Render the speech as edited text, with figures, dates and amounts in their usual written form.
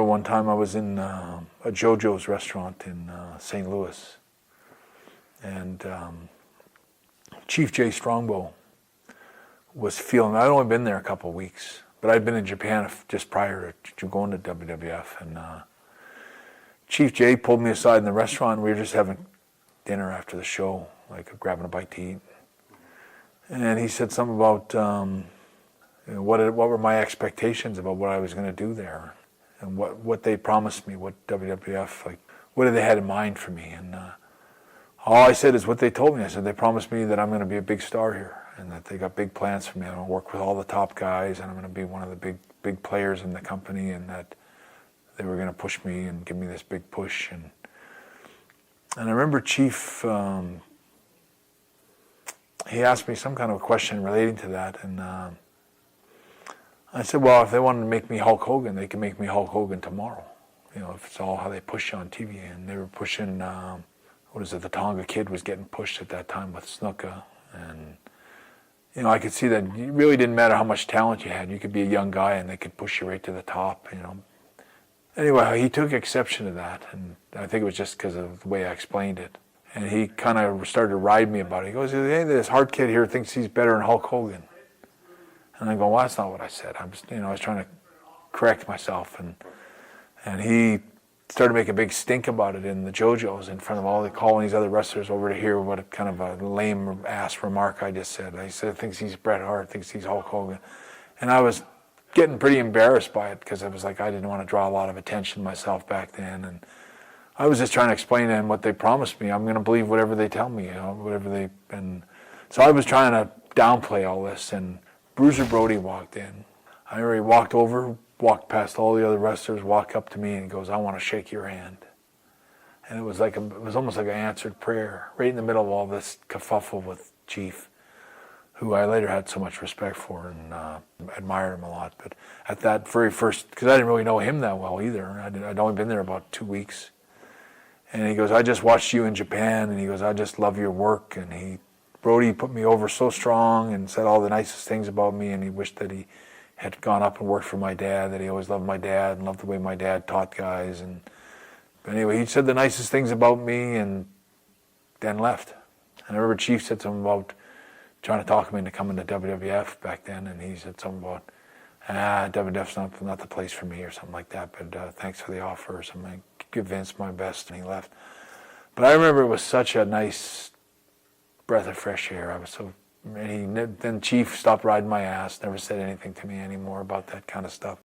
remember one time I was in a JoJo's restaurant in St. Louis, and Chief Jay Strongbow was feeling, I'd only been there a couple of weeks, but I'd been in Japan just prior to going to WWF, and Chief Jay pulled me aside in the restaurant, and we were just having dinner after the show, like grabbing a bite to eat. And he said something about what were my expectations about what I was going to do there, and what they promised me, what WWF, like, what did they had in mind for me. And all I said is what they told me. I said, they promised me that I'm going to be a big star here, and that they got big plans for me. I'm going to work with all the top guys, and I'm going to be one of the big players in the company, and that they were going to push me and give me this big push. And I remember Chief, he asked me some kind of a question relating to that, and I said, well, if they wanted to make me Hulk Hogan, they can make me Hulk Hogan tomorrow. You know, if it's all how they push you on TV. And they were pushing, the Tonga Kid was getting pushed at that time with Snuka. And, you know, I could see that it really didn't matter how much talent you had. You could be a young guy and they could push you right to the top, you know. Anyway, he took exception to that, and I think it was just because of the way I explained it. And he kind of started to ride me about it. He goes, hey, this hard kid here thinks he's better than Hulk Hogan. And I go, well, that's not what I said. I was trying to correct myself. And he started to make a big stink about it in the JoJo's in front of calling these other wrestlers over to hear what kind of a lame ass remark I just said. I said, thinks he's Bret Hart, thinks he's Hulk Hogan. And I was getting pretty embarrassed by it, because I was like, I didn't want to draw a lot of attention myself back then. And I was just trying to explain to them what they promised me. I'm going to believe whatever they tell me, you know, and so I was trying to downplay all this, and Bruiser Brody walked in. I already walked past all the other wrestlers, walked up to me, and he goes, I want to shake your hand. And it was almost like an answered prayer, right in the middle of all this kerfuffle with Chief, who I later had so much respect for and admired him a lot. But at that very first, because I didn't really know him that well either. I'd only been there about 2 weeks. And he goes, I just watched you in Japan, and he goes, I just love your work. And Brody put me over so strong and said all the nicest things about me, and he wished that he had gone up and worked for my dad, that he always loved my dad and loved the way my dad taught guys. But anyway, he said the nicest things about me and then left. And I remember Chief said something about trying to talk me into coming to WWF back then, and he said something about, WWF's not the place for me or something like that, but thanks for the offer or something. I give Vince my best, and he left. But I remember it was such a nice breath of fresh air. Then Chief stopped riding my ass, never said anything to me anymore about that kind of stuff.